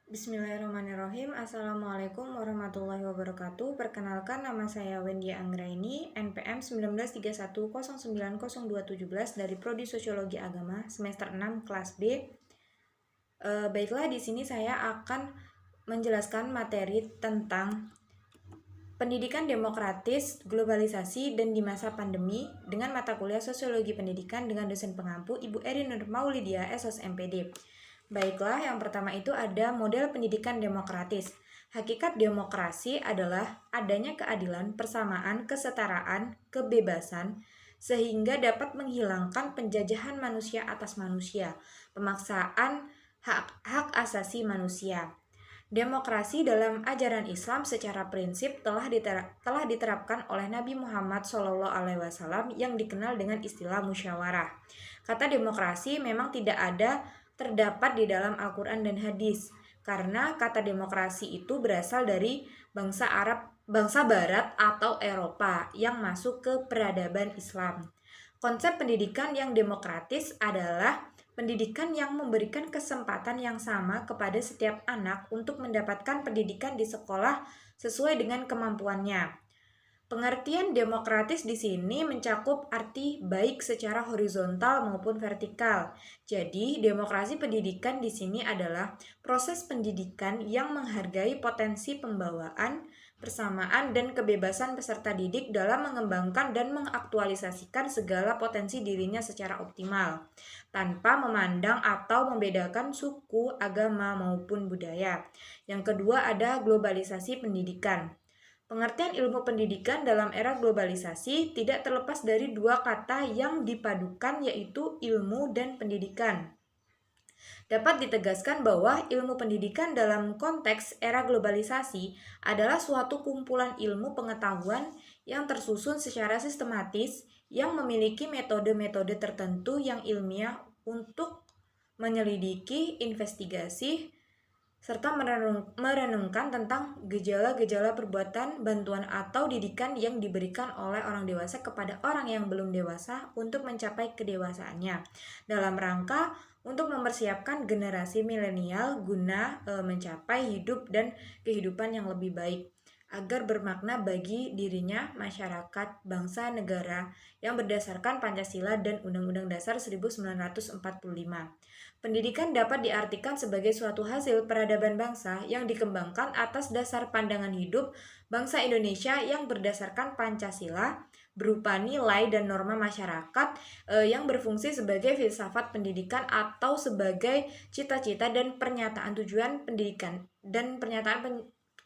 Bismillahirrahmanirrahim. Assalamualaikum warahmatullahi wabarakatuh. Perkenalkan, nama saya Wendy Anggraini, NPM 1931090217 dari Prodi Sosiologi Agama semester 6 kelas B. Baiklah, di sini saya akan menjelaskan materi tentang pendidikan demokratis, globalisasi, dan di masa pandemi dengan mata kuliah Sosiologi Pendidikan dengan dosen pengampu Ibu Erin Nur Maulidia, SOS MPD. Baiklah, yang pertama itu ada model pendidikan demokratis. Hakikat demokrasi adalah adanya keadilan, persamaan, kesetaraan, kebebasan, sehingga dapat menghilangkan penjajahan manusia atas manusia, pemaksaan hak asasi manusia. Demokrasi dalam ajaran Islam secara prinsip telah diterapkan oleh Nabi Muhammad SAW yang dikenal dengan istilah musyawarah. Kata demokrasi memang tidak terdapat di dalam Al-Quran dan hadis, karena kata demokrasi itu berasal dari bangsa Barat atau Eropa yang masuk ke peradaban Islam. Konsep pendidikan yang demokratis adalah pendidikan yang memberikan kesempatan yang sama kepada setiap anak untuk mendapatkan pendidikan di sekolah sesuai dengan kemampuannya. Pengertian demokratis di sini mencakup arti baik secara horizontal maupun vertikal. Jadi, demokrasi pendidikan di sini adalah proses pendidikan yang menghargai potensi pembawaan, persamaan, dan kebebasan peserta didik dalam mengembangkan dan mengaktualisasikan segala potensi dirinya secara optimal, tanpa memandang atau membedakan suku, agama, maupun budaya. Yang kedua ada globalisasi pendidikan. Pengertian ilmu pendidikan dalam era globalisasi tidak terlepas dari dua kata yang dipadukan, yaitu ilmu dan pendidikan. Dapat ditegaskan bahwa ilmu pendidikan dalam konteks era globalisasi adalah suatu kumpulan ilmu pengetahuan yang tersusun secara sistematis yang memiliki metode-metode tertentu yang ilmiah untuk menyelidiki, investigasi, serta merenungkan tentang gejala-gejala perbuatan, bantuan, atau didikan yang diberikan oleh orang dewasa kepada orang yang belum dewasa untuk mencapai kedewasaannya, dalam rangka untuk mempersiapkan generasi milenial guna mencapai hidup dan kehidupan yang lebih baik, agar bermakna bagi dirinya, masyarakat, bangsa, negara yang berdasarkan Pancasila dan Undang-Undang Dasar 1945. Pendidikan dapat diartikan sebagai suatu hasil peradaban bangsa yang dikembangkan atas dasar pandangan hidup bangsa Indonesia yang berdasarkan Pancasila, berupa nilai dan norma masyarakat yang berfungsi sebagai filsafat pendidikan atau sebagai cita-cita dan pernyataan tujuan pendidikan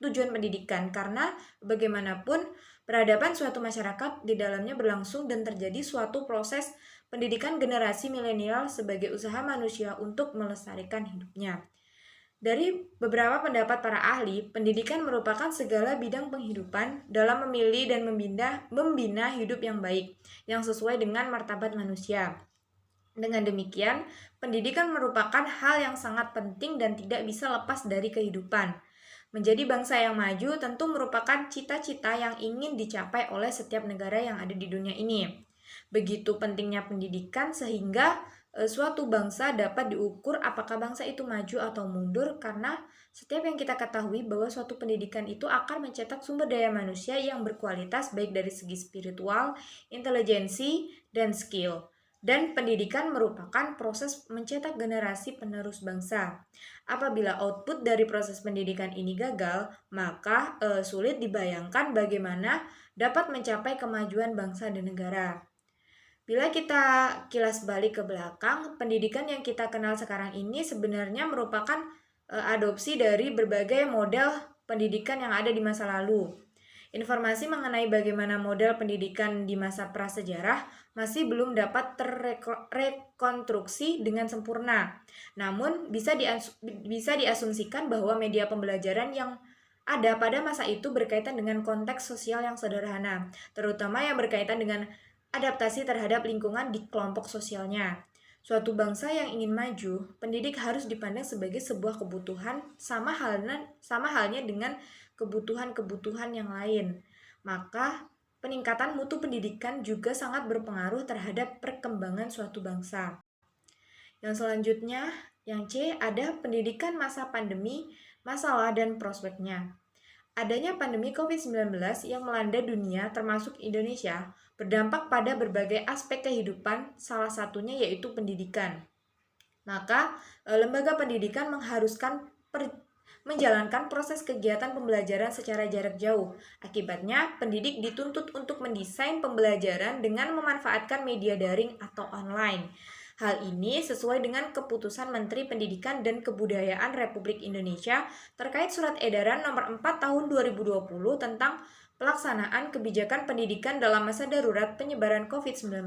tujuan pendidikan, karena bagaimanapun peradaban suatu masyarakat di dalamnya berlangsung dan terjadi suatu proses pendidikan generasi milenial sebagai usaha manusia untuk melestarikan hidupnya. Dari beberapa pendapat para ahli, pendidikan merupakan segala bidang penghidupan dalam memilih dan membina hidup yang baik, yang sesuai dengan martabat manusia. Dengan demikian, pendidikan merupakan hal yang sangat penting dan tidak bisa lepas dari kehidupan. Menjadi bangsa yang maju tentu merupakan cita-cita yang ingin dicapai oleh setiap negara yang ada di dunia ini. Begitu pentingnya pendidikan sehingga suatu bangsa dapat diukur apakah bangsa itu maju atau mundur, karena setiap yang kita ketahui bahwa suatu pendidikan itu akan mencetak sumber daya manusia yang berkualitas baik dari segi spiritual, intelijensi, dan skill. Dan pendidikan merupakan proses mencetak generasi penerus bangsa. Apabila output dari proses pendidikan ini gagal, maka sulit dibayangkan bagaimana dapat mencapai kemajuan bangsa dan negara. Bila kita kilas balik ke belakang, pendidikan yang kita kenal sekarang ini sebenarnya merupakan adopsi dari berbagai model pendidikan yang ada di masa lalu. Informasi mengenai bagaimana model pendidikan di masa prasejarah masih belum dapat terrekonstruksi dengan sempurna. Namun, bisa diasumsikan bahwa media pembelajaran yang ada pada masa itu berkaitan dengan konteks sosial yang sederhana, terutama yang berkaitan dengan adaptasi terhadap lingkungan di kelompok sosialnya. Suatu bangsa yang ingin maju, pendidik harus dipandang sebagai sebuah kebutuhan, sama halnya dengan kebutuhan-kebutuhan yang lain. Maka, peningkatan mutu pendidikan juga sangat berpengaruh terhadap perkembangan suatu bangsa. Yang selanjutnya, yang C, ada pendidikan masa pandemi, masalah dan prospeknya. Adanya pandemi COVID-19 yang melanda dunia termasuk Indonesia berdampak pada berbagai aspek kehidupan, salah satunya yaitu pendidikan. Maka, lembaga pendidikan mengharuskan menjalankan proses kegiatan pembelajaran secara jarak jauh. Akibatnya, pendidik dituntut untuk mendesain pembelajaran dengan memanfaatkan media daring atau online. Hal ini sesuai dengan keputusan Menteri Pendidikan dan Kebudayaan Republik Indonesia terkait Surat Edaran Nomor 4 Tahun 2020 tentang pelaksanaan kebijakan pendidikan dalam masa darurat penyebaran COVID-19.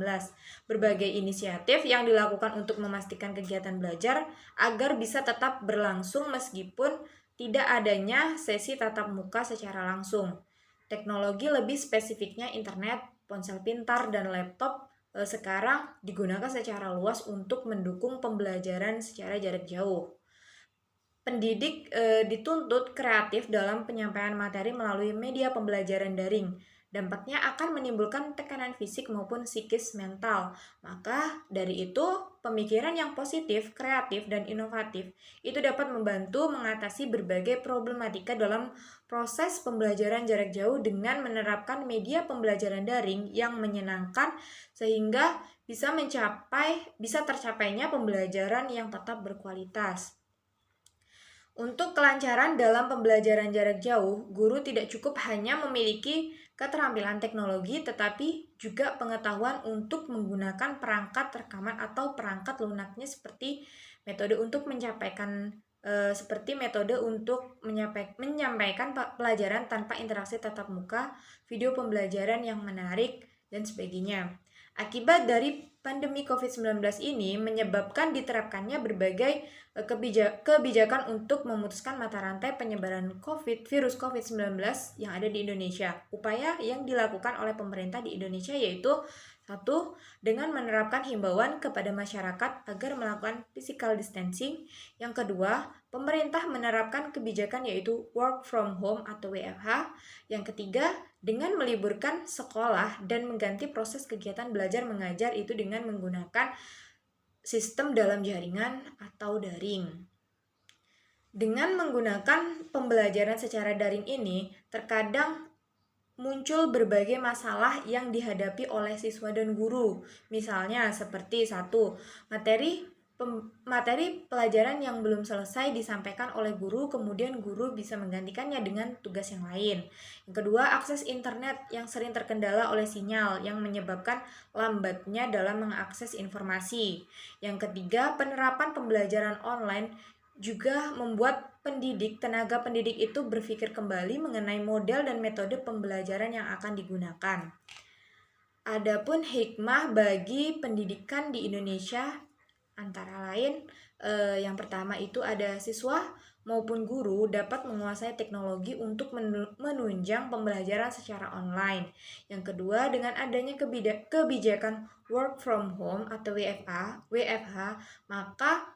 Berbagai inisiatif yang dilakukan untuk memastikan kegiatan belajar agar bisa tetap berlangsung meskipun tidak adanya sesi tatap muka secara langsung. Teknologi lebih spesifiknya internet, ponsel pintar, dan laptop sekarang digunakan secara luas untuk mendukung pembelajaran secara jarak jauh. Pendidik dituntut kreatif dalam penyampaian materi melalui media pembelajaran daring. Dampaknya akan menimbulkan tekanan fisik maupun psikis mental. Maka dari itu, pemikiran yang positif, kreatif, dan inovatif itu dapat membantu mengatasi berbagai problematika dalam proses pembelajaran jarak jauh dengan menerapkan media pembelajaran daring yang menyenangkan sehingga bisa tercapainya pembelajaran yang tetap berkualitas. Untuk kelancaran dalam pembelajaran jarak jauh, guru tidak cukup hanya memiliki keterampilan teknologi, tetapi juga pengetahuan untuk menggunakan perangkat rekaman atau perangkat lunaknya seperti metode untuk menyampaikan pelajaran tanpa interaksi tatap muka, video pembelajaran yang menarik, dan sebagainya. Akibat dari pandemi COVID-19 ini menyebabkan diterapkannya berbagai kebijakan untuk memutuskan mata rantai penyebaran virus COVID-19 yang ada di Indonesia. Upaya yang dilakukan oleh pemerintah di Indonesia yaitu 1. Dengan menerapkan himbauan kepada masyarakat agar melakukan physical distancing. Yang kedua, pemerintah menerapkan kebijakan yaitu work from home atau WFH. Yang ketiga, dengan meliburkan sekolah dan mengganti proses kegiatan belajar mengajar itu dengan menggunakan sistem dalam jaringan atau daring. Dengan menggunakan pembelajaran secara daring ini, terkadang muncul berbagai masalah yang dihadapi oleh siswa dan guru. Misalnya seperti 1. Materi pelajaran yang belum selesai disampaikan oleh guru, kemudian guru bisa menggantikannya dengan tugas yang lain. Yang kedua, akses internet yang sering terkendala oleh sinyal yang menyebabkan lambatnya dalam mengakses informasi. Yang ketiga, penerapan pembelajaran online juga membuat tenaga pendidik itu berpikir kembali mengenai model dan metode pembelajaran yang akan digunakan. Adapun hikmah bagi pendidikan di Indonesia antara lain yang pertama itu ada siswa maupun guru dapat menguasai teknologi untuk menunjang pembelajaran secara online. Yang kedua, dengan adanya kebijakan work from home atau WFH, maka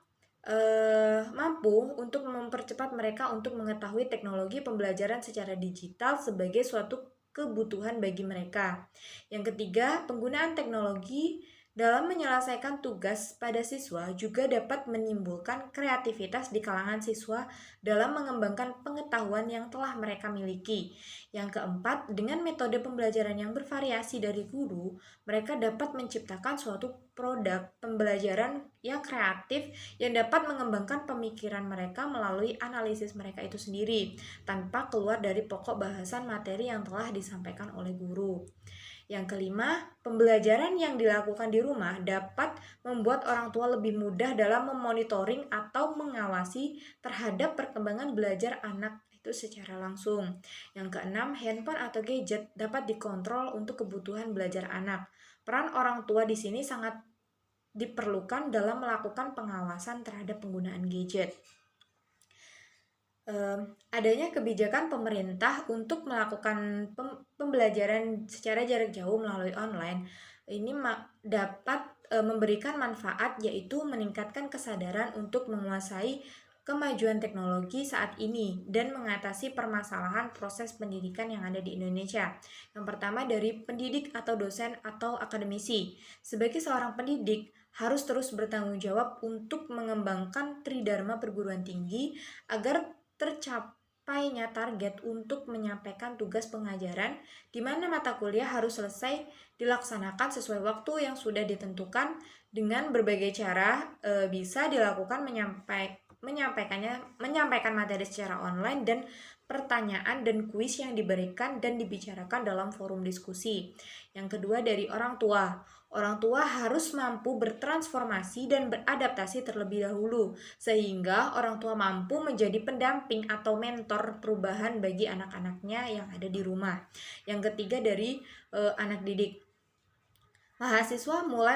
mampu untuk mempercepat mereka untuk mengetahui teknologi pembelajaran secara digital sebagai suatu kebutuhan bagi mereka. Yang ketiga, penggunaan teknologi dalam menyelesaikan tugas pada siswa juga dapat menimbulkan kreativitas di kalangan siswa dalam mengembangkan pengetahuan yang telah mereka miliki. Yang keempat, dengan metode pembelajaran yang bervariasi dari guru, mereka dapat menciptakan suatu produk pembelajaran yang kreatif yang dapat mengembangkan pemikiran mereka melalui analisis mereka itu sendiri tanpa keluar dari pokok bahasan materi yang telah disampaikan oleh guru. Yang kelima, pembelajaran yang dilakukan di rumah dapat membuat orang tua lebih mudah dalam memonitoring atau mengawasi terhadap perkembangan belajar anak itu secara langsung. Yang keenam, handphone atau gadget dapat dikontrol untuk kebutuhan belajar anak. Peran orang tua di sini sangat diperlukan dalam melakukan pengawasan terhadap penggunaan gadget. Adanya kebijakan pemerintah untuk melakukan pembelajaran secara jarak jauh melalui online ini dapat memberikan manfaat yaitu meningkatkan kesadaran untuk menguasai kemajuan teknologi saat ini dan mengatasi permasalahan proses pendidikan yang ada di Indonesia. Yang pertama dari pendidik atau dosen atau akademisi. Sebagai seorang pendidik, harus terus bertanggung jawab untuk mengembangkan tridharma perguruan tinggi agar tercapainya target untuk menyampaikan tugas pengajaran di mana mata kuliah harus selesai dilaksanakan sesuai waktu yang sudah ditentukan dengan berbagai cara. Bisa dilakukan menyampaikan materi secara online dan pertanyaan dan kuis yang diberikan dan dibicarakan dalam forum diskusi. Yang kedua dari orang tua. Orang tua harus mampu bertransformasi dan beradaptasi terlebih dahulu, sehingga orang tua mampu menjadi pendamping atau mentor perubahan bagi anak-anaknya yang ada di rumah. Yang ketiga dari anak didik. Mahasiswa mulai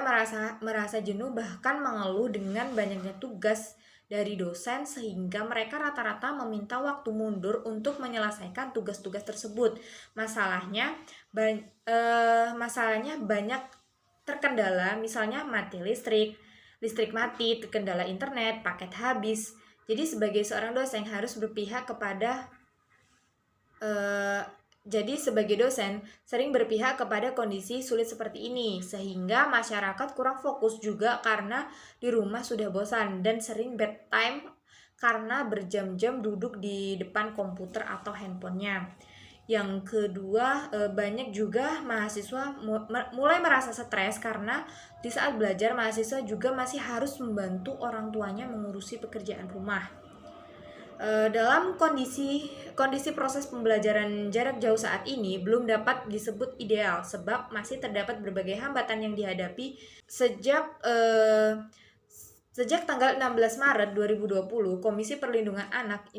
merasa jenuh bahkan mengeluh dengan banyaknya tugas dari dosen sehingga mereka rata-rata meminta waktu mundur untuk menyelesaikan tugas-tugas tersebut. Masalahnya banyak terkendala, misalnya mati listrik mati, terkendala internet, paket habis. Jadi sebagai seorang dosen harus berpihak kepada sering berpihak kepada kondisi sulit seperti ini, sehingga masyarakat kurang fokus juga karena di rumah sudah bosan dan sering bad time karena berjam-jam duduk di depan komputer atau handphonenya. Yang kedua, banyak juga mahasiswa mulai merasa stres karena di saat belajar mahasiswa juga masih harus membantu orang tuanya mengurusi pekerjaan rumah. Dalam kondisi proses pembelajaran jarak jauh saat ini belum dapat disebut ideal sebab masih terdapat berbagai hambatan yang dihadapi sejak tanggal 16 Maret 2020, Komisi Perlindungan Anak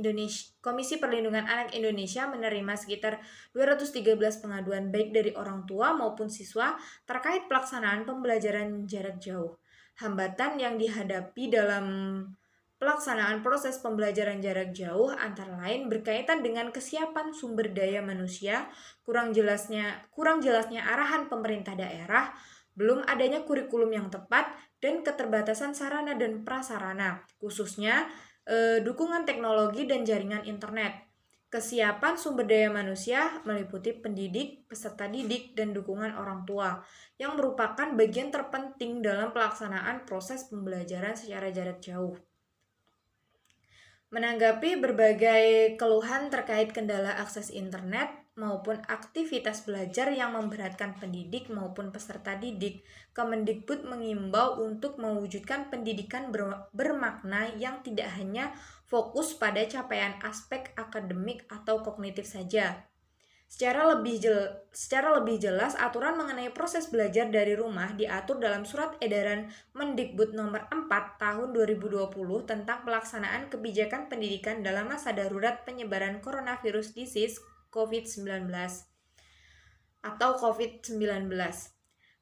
Indonesia menerima sekitar 213 pengaduan baik dari orang tua maupun siswa terkait pelaksanaan pembelajaran jarak jauh. Hambatan yang dihadapi dalam pelaksanaan proses pembelajaran jarak jauh antara lain berkaitan dengan kesiapan sumber daya manusia, kurang jelasnya arahan pemerintah daerah, belum adanya kurikulum yang tepat, dan keterbatasan sarana dan prasarana, khususnya dukungan teknologi dan jaringan internet. Kesiapan sumber daya manusia meliputi pendidik, peserta didik, dan dukungan orang tua, yang merupakan bagian terpenting dalam pelaksanaan proses pembelajaran secara jarak jauh. Menanggapi berbagai keluhan terkait kendala akses internet maupun aktivitas belajar yang memberatkan pendidik maupun peserta didik, Kemendikbud mengimbau untuk mewujudkan pendidikan bermakna yang tidak hanya fokus pada capaian aspek akademik atau kognitif saja. Secara lebih jelas, aturan mengenai proses belajar dari rumah diatur dalam Surat Edaran Mendikbud Nomor 4 Tahun 2020 tentang pelaksanaan kebijakan pendidikan dalam masa darurat penyebaran coronavirus disease COVID-19 atau COVID-19.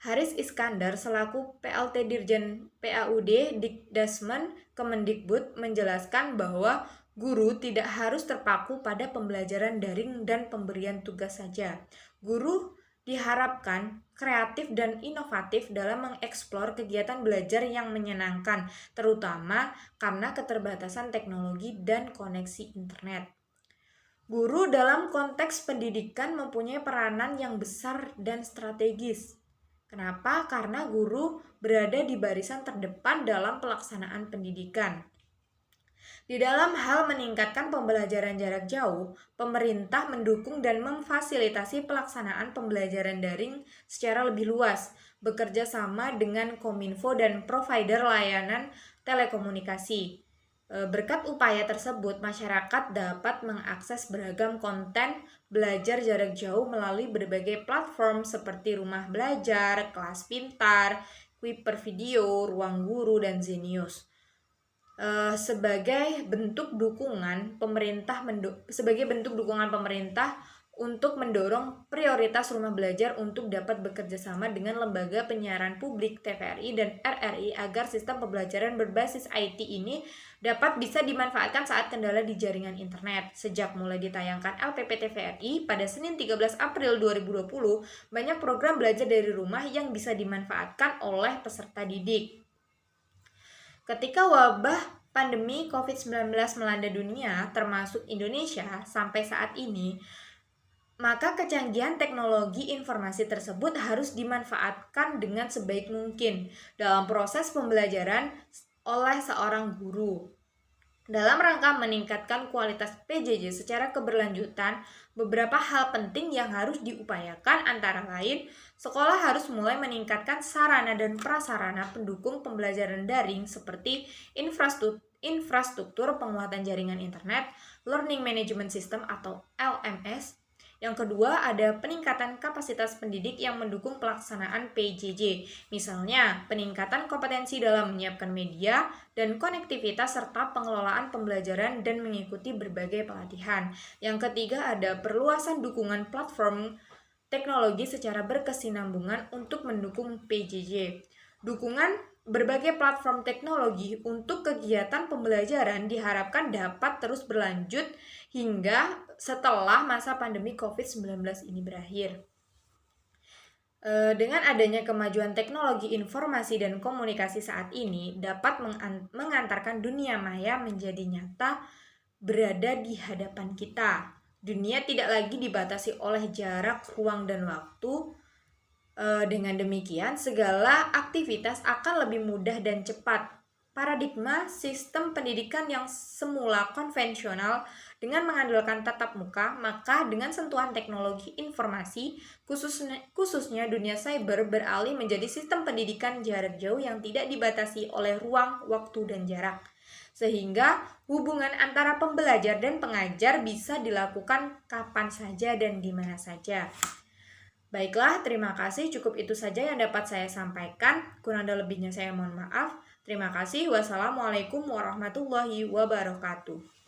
Haris Iskandar selaku PLT Dirjen PAUD Dikdasmen Kemendikbud menjelaskan bahwa guru tidak harus terpaku pada pembelajaran daring dan pemberian tugas saja. Guru diharapkan kreatif dan inovatif dalam mengeksplor kegiatan belajar yang menyenangkan, terutama karena keterbatasan teknologi dan koneksi internet. Guru dalam konteks pendidikan mempunyai peranan yang besar dan strategis. Kenapa? Karena guru berada di barisan terdepan dalam pelaksanaan pendidikan. Di dalam hal meningkatkan pembelajaran jarak jauh, pemerintah mendukung dan memfasilitasi pelaksanaan pembelajaran daring secara lebih luas, bekerja sama dengan Kominfo dan provider layanan telekomunikasi. Berkat upaya tersebut, masyarakat dapat mengakses beragam konten belajar jarak jauh melalui berbagai platform seperti Rumah Belajar, Kelas Pintar, Kuiper Video, Ruang Guru, dan Zenius. Sebagai bentuk dukungan pemerintah untuk mendorong prioritas rumah belajar untuk dapat bekerja sama dengan lembaga penyiaran publik TVRI dan RRI agar sistem pembelajaran berbasis IT ini bisa dimanfaatkan saat kendala di jaringan internet. Sejak mulai ditayangkan LPP TVRI pada Senin 13 April 2020, banyak program belajar dari rumah yang bisa dimanfaatkan oleh peserta didik. Ketika wabah pandemi COVID-19 melanda dunia, termasuk Indonesia, sampai saat ini, maka kecanggihan teknologi informasi tersebut harus dimanfaatkan dengan sebaik mungkin dalam proses pembelajaran oleh seorang guru. Dalam rangka meningkatkan kualitas PJJ secara keberlanjutan, beberapa hal penting yang harus diupayakan antara lain, sekolah harus mulai meningkatkan sarana dan prasarana pendukung pembelajaran daring seperti infrastruktur penguatan jaringan internet, Learning Management System atau LMS. Yang kedua, ada peningkatan kapasitas pendidik yang mendukung pelaksanaan PJJ. Misalnya, peningkatan kompetensi dalam menyiapkan media dan konektivitas serta pengelolaan pembelajaran dan mengikuti berbagai pelatihan. Yang ketiga, ada perluasan dukungan platform teknologi secara berkesinambungan untuk mendukung PJJ. Dukungan berbagai platform teknologi untuk kegiatan pembelajaran diharapkan dapat terus berlanjut hingga setelah masa pandemi COVID-19 ini berakhir. Dengan adanya kemajuan teknologi informasi dan komunikasi saat ini dapat mengantarkan dunia maya menjadi nyata berada di hadapan kita. Dunia tidak lagi dibatasi oleh jarak, ruang, dan waktu. Dengan demikian, segala aktivitas akan lebih mudah dan cepat. Paradigma sistem pendidikan yang semula konvensional dengan mengandalkan tatap muka, maka dengan sentuhan teknologi informasi, khususnya dunia cyber, beralih menjadi sistem pendidikan jarak jauh yang tidak dibatasi oleh ruang, waktu, dan jarak. Sehingga hubungan antara pembelajar dan pengajar bisa dilakukan kapan saja dan di mana saja. Baiklah, terima kasih. Cukup itu saja yang dapat saya sampaikan. Kurang dan lebihnya saya mohon maaf. Terima kasih. Wassalamualaikum warahmatullahi wabarakatuh.